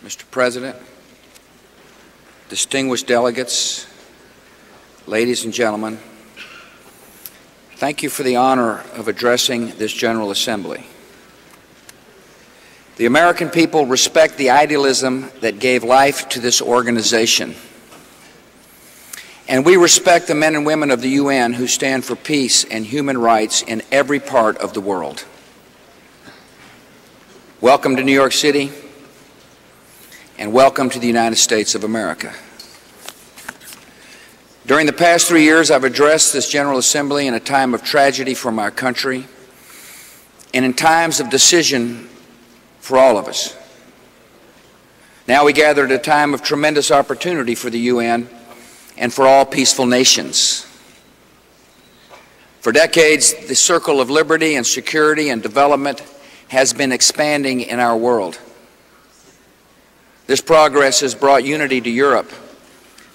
Mr. President, distinguished delegates, ladies and gentlemen, thank you for the honor of addressing this General Assembly. The American people respect the idealism that gave life to this organization, and we respect the men and women of the UN who stand for peace and human rights in every part of the world. Welcome to New York City, and welcome to the United States of America. During the past 3 years, I've addressed this General Assembly in a time of tragedy for my country and in times of decision for all of us. Now we gather at a time of tremendous opportunity for the UN and for all peaceful nations. For decades, the circle of liberty and security and development has been expanding in our world. This progress has brought unity to Europe,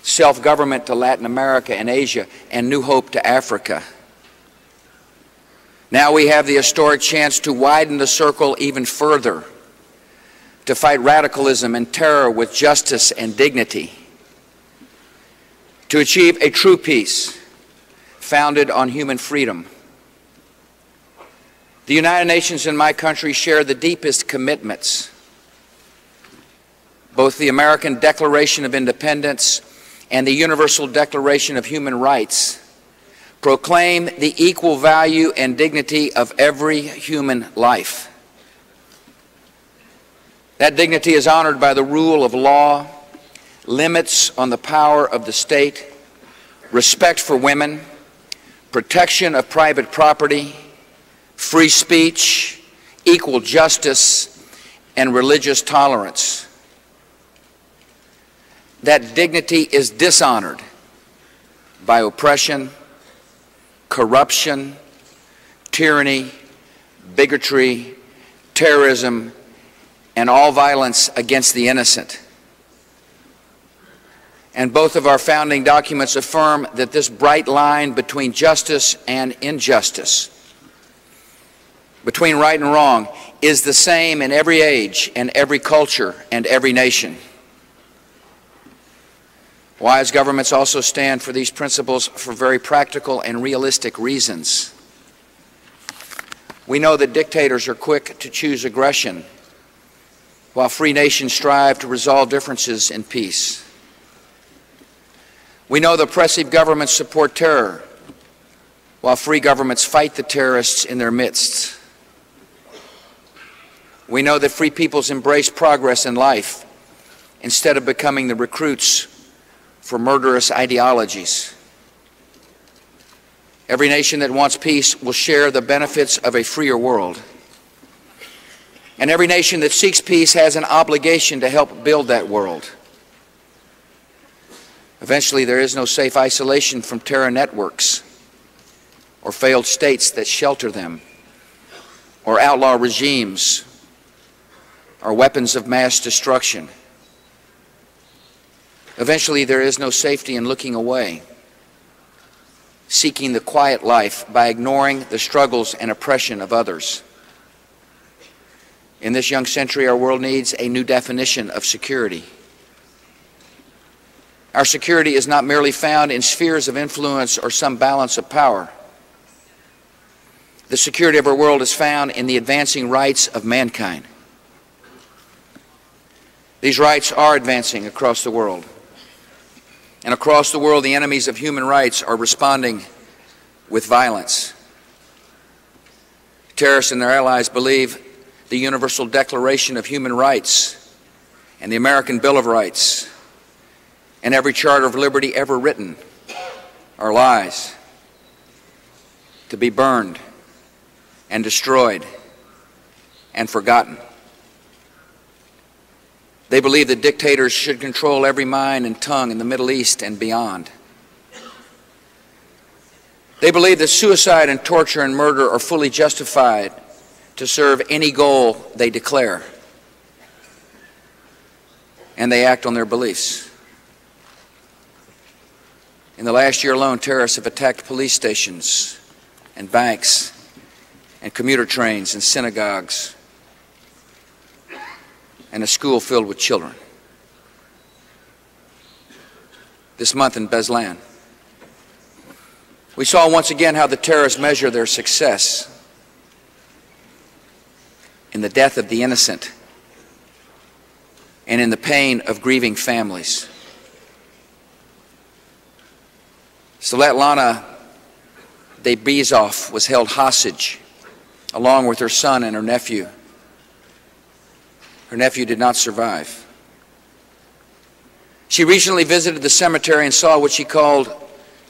self-government to Latin America and Asia, and new hope to Africa. Now we have the historic chance to widen the circle even further, to fight radicalism and terror with justice and dignity, to achieve a true peace founded on human freedom. The United Nations and my country share the deepest commitments. Both the American Declaration of Independence and the Universal Declaration of Human Rights proclaim the equal value and dignity of every human life. That dignity is honored by the rule of law, limits on the power of the state, respect for women, protection of private property, free speech, equal justice, and religious tolerance. That dignity is dishonored by oppression, corruption, tyranny, bigotry, terrorism, and all violence against the innocent. And both of our founding documents affirm that this bright line between justice and injustice, between right and wrong, is the same in every age and every culture and every nation. Wise governments also stand for these principles for very practical and realistic reasons. We know that dictators are quick to choose aggression, while free nations strive to resolve differences in peace. We know that oppressive governments support terror, while free governments fight the terrorists in their midst. We know that free peoples embrace progress in life instead of becoming the recruits for murderous ideologies. Every nation that wants peace will share the benefits of a freer world. And every nation that seeks peace has an obligation to help build that world. Eventually, there is no safe isolation from terror networks or failed states that shelter them, or outlaw regimes, or weapons of mass destruction. Eventually, there is no safety in looking away, seeking the quiet life by ignoring the struggles and oppression of others. In this young century, our world needs a new definition of security. Our security is not merely found in spheres of influence or some balance of power. The security of our world is found in the advancing rights of mankind. These rights are advancing across the world. And across the world, the enemies of human rights are responding with violence. Terrorists and their allies believe the Universal Declaration of Human Rights and the American Bill of Rights and every charter of liberty ever written are lies, to be burned and destroyed and forgotten. They believe that dictators should control every mind and tongue in the Middle East and beyond. They believe that suicide and torture and murder are fully justified to serve any goal they declare. And they act on their beliefs. In the last year alone, terrorists have attacked police stations and banks and commuter trains and synagogues. and a school filled with children. This month in Beslan, we saw once again how the terrorists measure their success in the death of the innocent and in the pain of grieving families. Svetlana Debizov was held hostage along with her son and her nephew. Her nephew did not survive. She recently visited the cemetery and saw what she called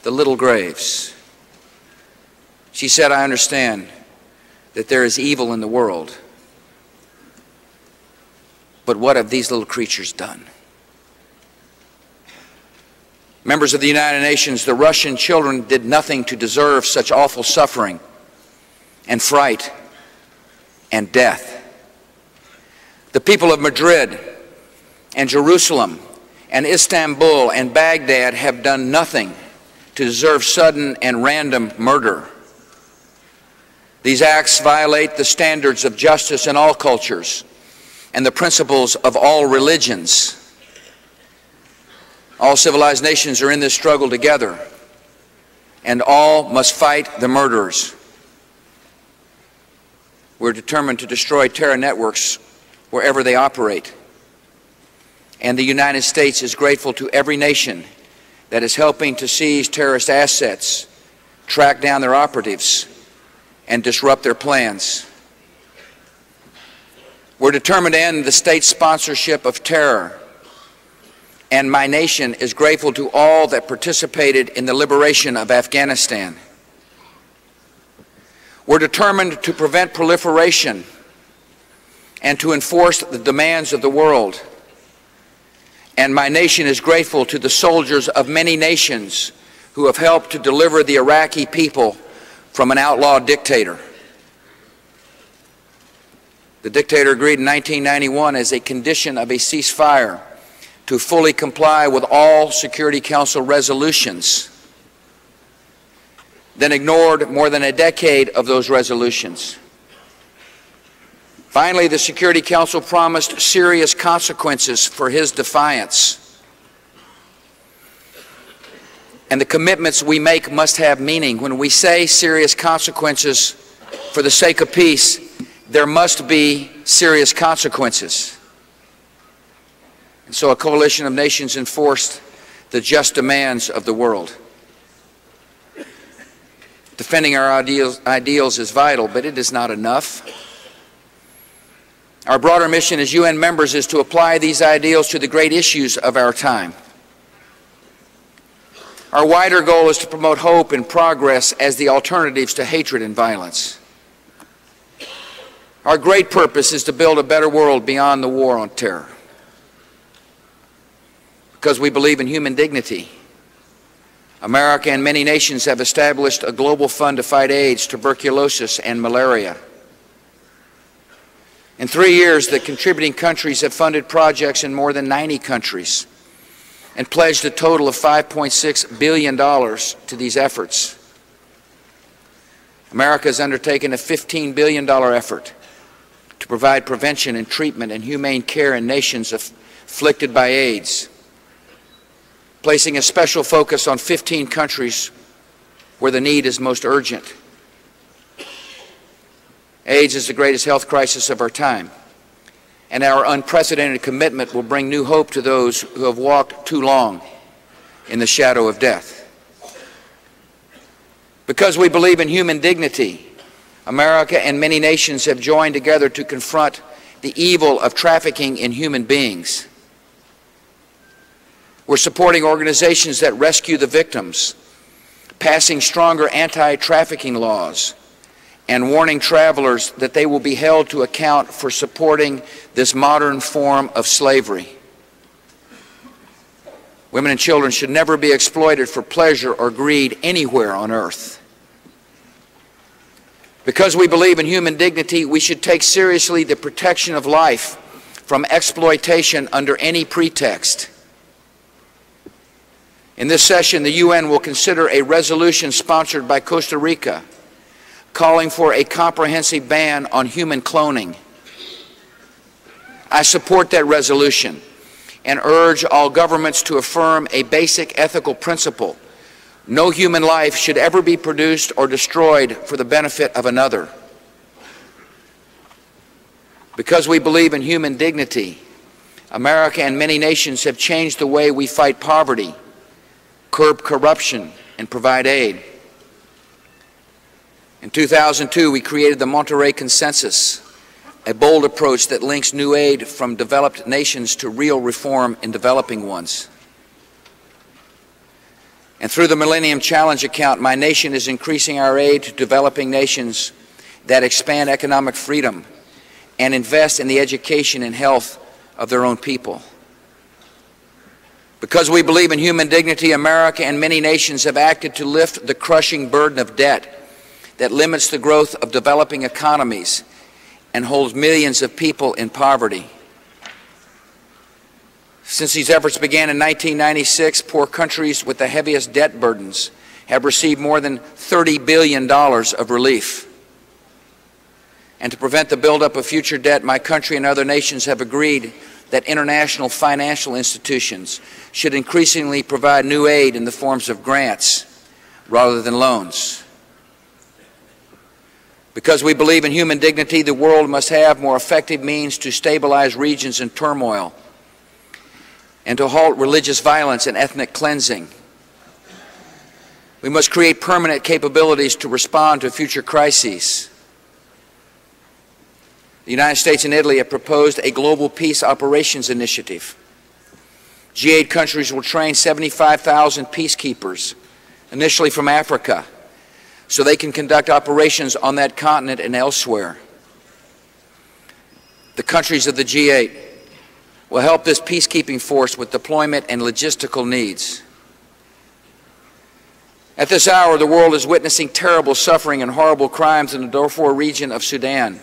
the little graves. She said, "I understand that there is evil in the world, but what have these little creatures done?" Members of the United Nations, the Russian children did nothing to deserve such awful suffering and fright and death. The people of Madrid and Jerusalem and Istanbul and Baghdad have done nothing to deserve sudden and random murder. These acts violate the standards of justice in all cultures and the principles of all religions. All civilized nations are in this struggle together, and all must fight the murderers. We're determined to destroy terror networks wherever they operate. And the United States is grateful to every nation that is helping to seize terrorist assets, track down their operatives, and disrupt their plans. We're determined to end the state sponsorship of terror. And my nation is grateful to all that participated in the liberation of Afghanistan. We're determined to prevent proliferation and to enforce the demands of the world. And my nation is grateful to the soldiers of many nations who have helped to deliver the Iraqi people from an outlaw dictator. The dictator agreed in 1991 as a condition of a ceasefire to fully comply with all Security Council resolutions, then ignored more than a decade of those resolutions. Finally, the Security Council promised serious consequences for his defiance. And the commitments we make must have meaning. When we say serious consequences for the sake of peace, there must be serious consequences. And so a coalition of nations enforced the just demands of the world. Defending our ideals is vital, but it is not enough. Our broader mission as UN members is to apply these ideals to the great issues of our time. Our wider goal is to promote hope and progress as the alternatives to hatred and violence. Our great purpose is to build a better world beyond the war on terror. Because we believe in human dignity, America and many nations have established a global fund to fight AIDS, tuberculosis, and malaria. In 3 years, the contributing countries have funded projects in more than 90 countries and pledged a total of $5.6 billion to these efforts. America has undertaken a $15 billion effort to provide prevention and treatment and humane care in nations afflicted by AIDS, placing a special focus on 15 countries where the need is most urgent. AIDS is the greatest health crisis of our time, and our unprecedented commitment will bring new hope to those who have walked too long in the shadow of death. Because we believe in human dignity, America and many nations have joined together to confront the evil of trafficking in human beings. We're supporting organizations that rescue the victims, passing stronger anti-trafficking laws, and warning travelers that they will be held to account for supporting this modern form of slavery. Women and children should never be exploited for pleasure or greed anywhere on earth. Because we believe in human dignity, we should take seriously the protection of life from exploitation under any pretext. In this session, the UN will consider a resolution sponsored by Costa Rica calling for a comprehensive ban on human cloning. I support that resolution and urge all governments to affirm a basic ethical principle: no human life should ever be produced or destroyed for the benefit of another. Because we believe in human dignity, America and many nations have changed the way we fight poverty, curb corruption, and provide aid. In 2002, we created the Monterrey Consensus, a bold approach that links new aid from developed nations to real reform in developing ones. And through the Millennium Challenge account, my nation is increasing our aid to developing nations that expand economic freedom and invest in the education and health of their own people. Because we believe in human dignity, America and many nations have acted to lift the crushing burden of debt that limits the growth of developing economies and holds millions of people in poverty. Since these efforts began in 1996, poor countries with the heaviest debt burdens have received more than $30 billion of relief. And to prevent the buildup of future debt, my country and other nations have agreed that international financial institutions should increasingly provide new aid in the forms of grants rather than loans. Because we believe in human dignity, the world must have more effective means to stabilize regions in turmoil and to halt religious violence and ethnic cleansing. We must create permanent capabilities to respond to future crises. The United States and Italy have proposed a global peace operations initiative. G8 countries will train 75,000 peacekeepers, initially from Africa, so they can conduct operations on that continent and elsewhere. The countries of the G8 will help this peacekeeping force with deployment and logistical needs. At this hour, the world is witnessing terrible suffering and horrible crimes in the Darfur region of Sudan.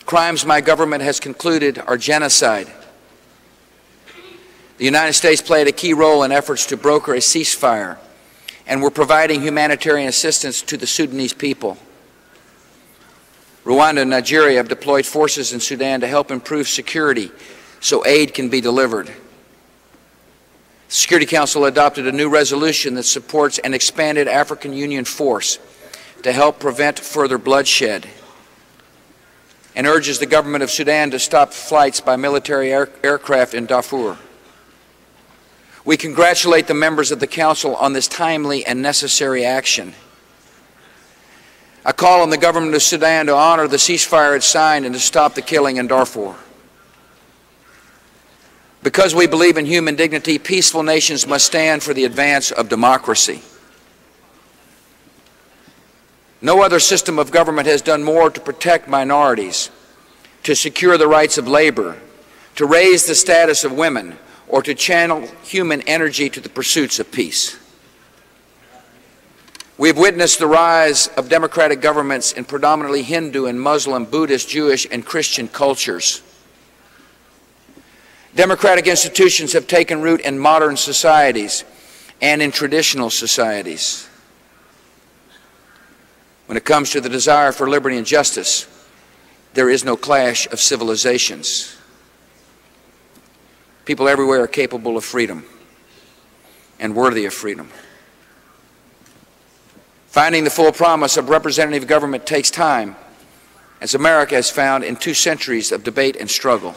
Crimes my government has concluded are genocide. The United States played a key role in efforts to broker a ceasefire, and we're providing humanitarian assistance to the Sudanese people. Rwanda and Nigeria have deployed forces in Sudan to help improve security so aid can be delivered. The Security Council adopted a new resolution that supports an expanded African Union force to help prevent further bloodshed and urges the government of Sudan to stop flights by military aircraft in Darfur. We congratulate the members of the Council on this timely and necessary action. I call on the government of Sudan to honor the ceasefire it signed and to stop the killing in Darfur. Because we believe in human dignity, peaceful nations must stand for the advance of democracy. No other system of government has done more to protect minorities, to secure the rights of labor, to raise the status of women, or to channel human energy to the pursuits of peace. We have witnessed the rise of democratic governments in predominantly Hindu and Muslim, Buddhist, Jewish, and Christian cultures. Democratic institutions have taken root in modern societies and in traditional societies. When it comes to the desire for liberty and justice, there is no clash of civilizations. People everywhere are capable of freedom and worthy of freedom. Finding the full promise of representative government takes time, as America has found in 2 centuries of debate and struggle.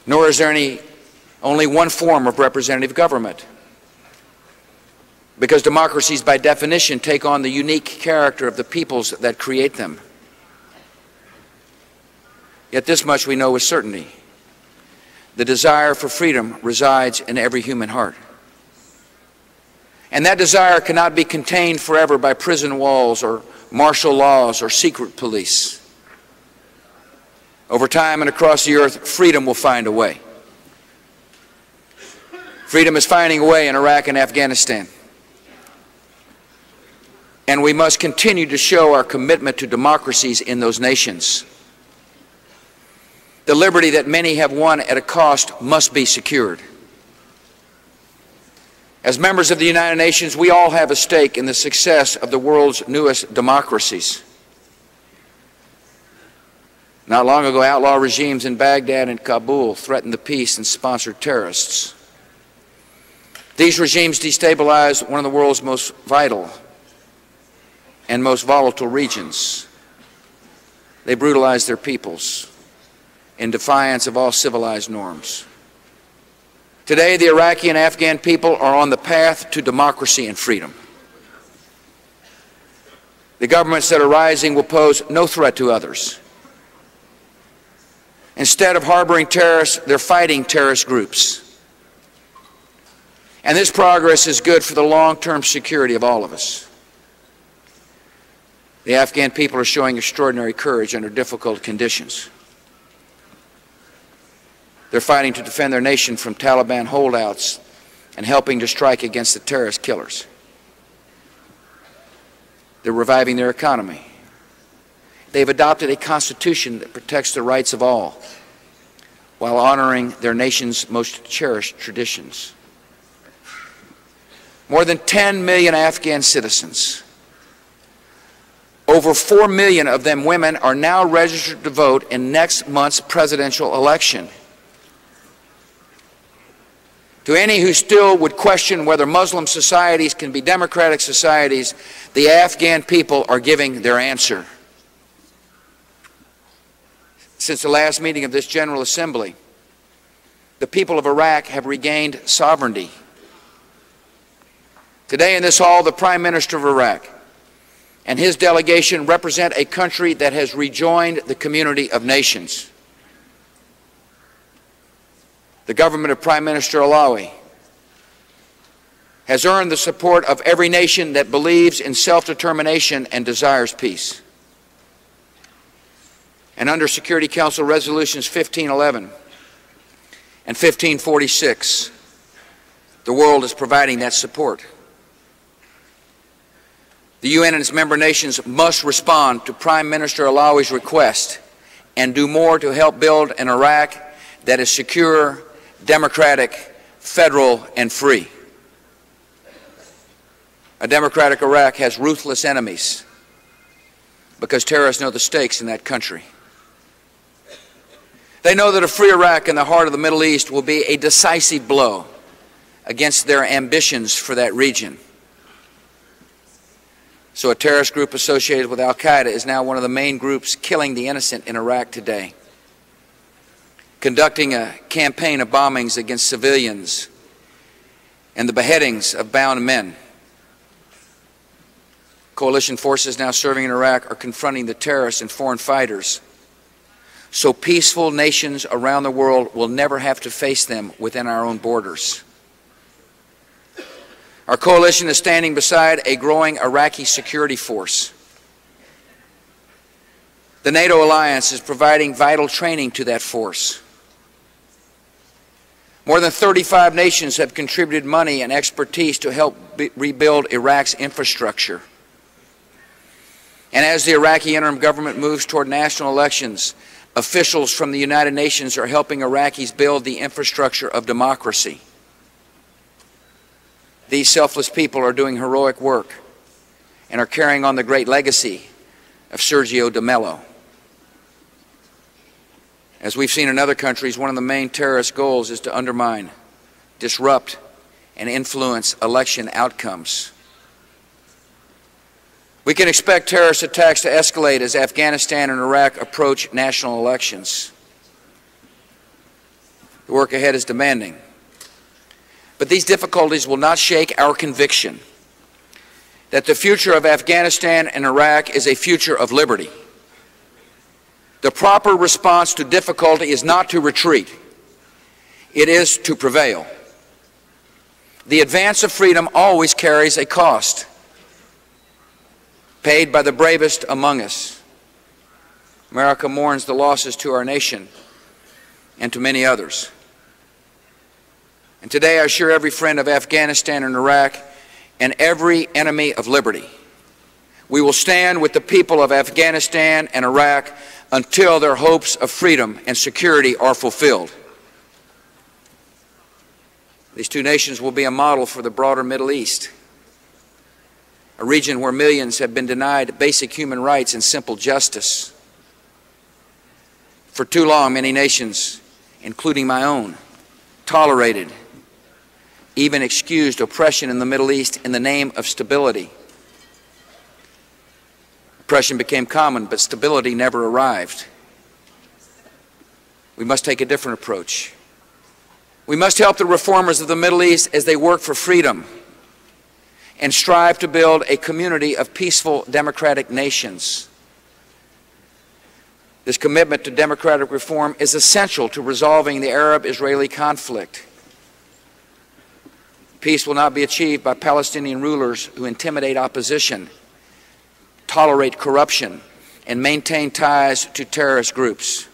Nor is there only one form of representative government, because democracies by definition take on the unique character of the peoples that create them. Yet this much we know with certainty: the desire for freedom resides in every human heart. And that desire cannot be contained forever by prison walls or martial laws or secret police. Over time and across the earth, freedom will find a way. Freedom is finding a way in Iraq and Afghanistan. And we must continue to show our commitment to democracies in those nations. The liberty that many have won at a cost must be secured. As members of the United Nations, we all have a stake in the success of the world's newest democracies. Not long ago, outlaw regimes in Baghdad and Kabul threatened the peace and sponsored terrorists. These regimes destabilized one of the world's most vital and most volatile regions. They brutalized their peoples in defiance of all civilized norms. Today, the Iraqi and Afghan people are on the path to democracy and freedom. The governments that are rising will pose no threat to others. Instead of harboring terrorists, they're fighting terrorist groups. And this progress is good for the long-term security of all of us. The Afghan people are showing extraordinary courage under difficult conditions. They're fighting to defend their nation from Taliban holdouts and helping to strike against the terrorist killers. They're reviving their economy. They've adopted a constitution that protects the rights of all while honoring their nation's most cherished traditions. More than 10 million Afghan citizens, over 4 million of them women, are now registered to vote in next month's presidential election. To any who still would question whether Muslim societies can be democratic societies, the Afghan people are giving their answer. Since the last meeting of this General Assembly, the people of Iraq have regained sovereignty. Today in this hall, the Prime Minister of Iraq and his delegation represent a country that has rejoined the community of nations. The government of Prime Minister Alawi has earned the support of every nation that believes in self-determination and desires peace. And under Security Council Resolutions 1511 and 1546, the world is providing that support. The UN and its member nations must respond to Prime Minister Alawi's request and do more to help build an Iraq that is secure, democratic, federal, and free. A democratic Iraq has ruthless enemies because terrorists know the stakes in that country. They know that a free Iraq in the heart of the Middle East will be a decisive blow against their ambitions for that region. So a terrorist group associated with al-Qaeda is now one of the main groups killing the innocent in Iraq today, conducting a campaign of bombings against civilians and the beheadings of bound men. Coalition forces now serving in Iraq are confronting the terrorists and foreign fighters, so peaceful nations around the world will never have to face them within our own borders. Our coalition is standing beside a growing Iraqi security force. The NATO alliance is providing vital training to that force. More than 35 nations have contributed money and expertise to help rebuild Iraq's infrastructure. And as the Iraqi interim government moves toward national elections, officials from the United Nations are helping Iraqis build the infrastructure of democracy. These selfless people are doing heroic work and are carrying on the great legacy of Sergio de Mello. As we've seen in other countries, one of the main terrorist goals is to undermine, disrupt, and influence election outcomes. We can expect terrorist attacks to escalate as Afghanistan and Iraq approach national elections. The work ahead is demanding. But these difficulties will not shake our conviction that the future of Afghanistan and Iraq is a future of liberty. The proper response to difficulty is not to retreat. It is to prevail. The advance of freedom always carries a cost, paid by the bravest among us. America mourns the losses to our nation and to many others. And today I assure every friend of Afghanistan and Iraq and every enemy of liberty, we will stand with the people of Afghanistan and Iraq until their hopes of freedom and security are fulfilled. These two nations will be a model for the broader Middle East, a region where millions have been denied basic human rights and simple justice. For too long, many nations, including my own, tolerated, even excused oppression in the Middle East in the name of stability. Oppression became common, but stability never arrived. We must take a different approach. We must help the reformers of the Middle East as they work for freedom and strive to build a community of peaceful, democratic nations. This commitment to democratic reform is essential to resolving the Arab-Israeli conflict. Peace will not be achieved by Palestinian rulers who intimidate opposition, tolerate corruption, and maintain ties to terrorist groups.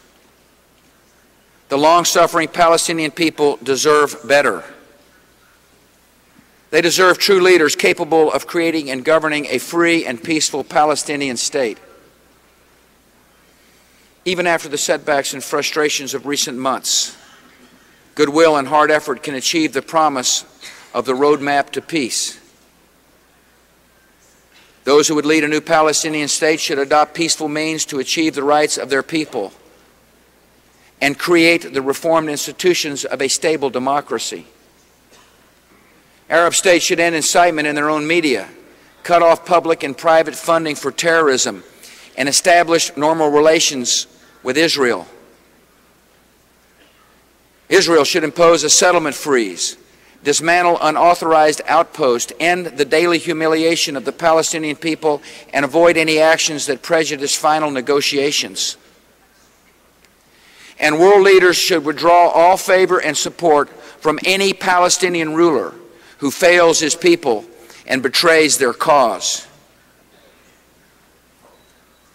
The long-suffering Palestinian people deserve better. They deserve true leaders capable of creating and governing a free and peaceful Palestinian state. Even after the setbacks and frustrations of recent months, goodwill and hard effort can achieve the promise of the roadmap to peace. Those who would lead a new Palestinian state should adopt peaceful means to achieve the rights of their people and create the reformed institutions of a stable democracy. Arab states should end incitement in their own media, cut off public and private funding for terrorism, and establish normal relations with Israel. Israel should impose a settlement freeze, dismantle unauthorized outposts, end the daily humiliation of the Palestinian people, and avoid any actions that prejudice final negotiations. And world leaders should withdraw all favor and support from any Palestinian ruler who fails his people and betrays their cause.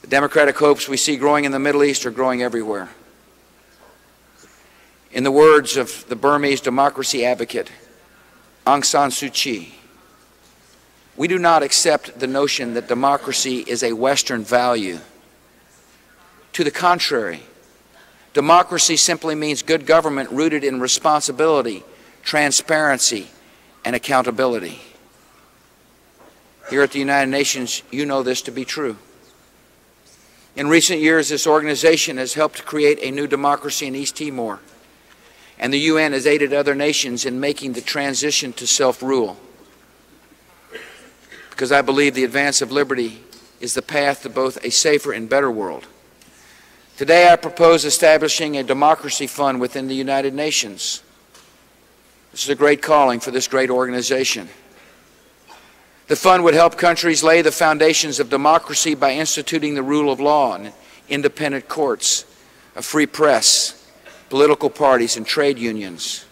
The democratic hopes we see growing in the Middle East are growing everywhere. In the words of the Burmese democracy advocate, Aung San Suu Kyi, we do not accept the notion that democracy is a Western value. To the contrary, democracy simply means good government rooted in responsibility, transparency, and accountability. Here at the United Nations, you know this to be true. In recent years, this organization has helped create a new democracy in East Timor, and the UN has aided other nations in making the transition to self-rule. Because I believe the advance of liberty is the path to both a safer and better world. Today I propose establishing a democracy fund within the United Nations. This is a great calling for this great organization. The fund would help countries lay the foundations of democracy by instituting the rule of law and independent courts, a free press, political parties, and trade unions.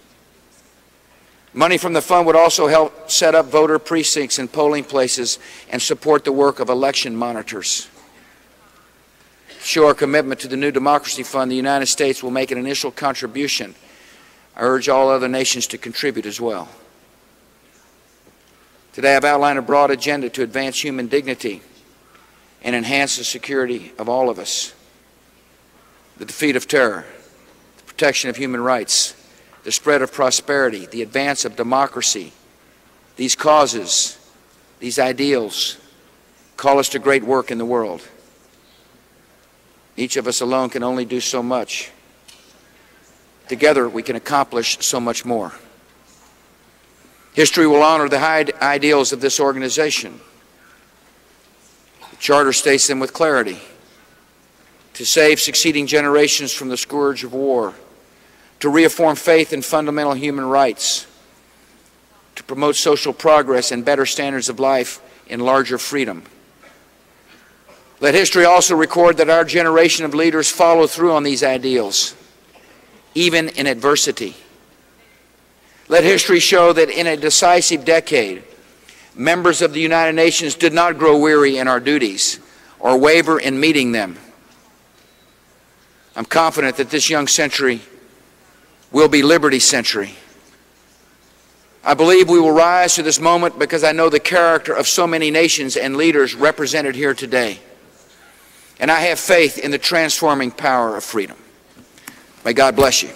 Money from the fund would also help set up voter precincts and polling places and support the work of election monitors. To show our commitment to the new democracy fund, the United States will make an initial contribution. I urge all other nations to contribute as well. Today I've outlined a broad agenda to advance human dignity and enhance the security of all of us. The defeat of terror, the protection of human rights, the spread of prosperity, the advance of democracy. These causes, these ideals, call us to great work in the world. Each of us alone can only do so much. Together we can accomplish so much more. History will honor the high ideals of this organization. The Charter states them with clarity: to save succeeding generations from the scourge of war, to reaffirm faith in fundamental human rights, to promote social progress and better standards of life in larger freedom. Let history also record that our generation of leaders followed through on these ideals, even in adversity. Let history show that in a decisive decade, members of the United Nations did not grow weary in our duties or waver in meeting them. I'm confident that this young century will be Liberty Century. I believe we will rise to this moment because I know the character of so many nations and leaders represented here today. And I have faith in the transforming power of freedom. May God bless you.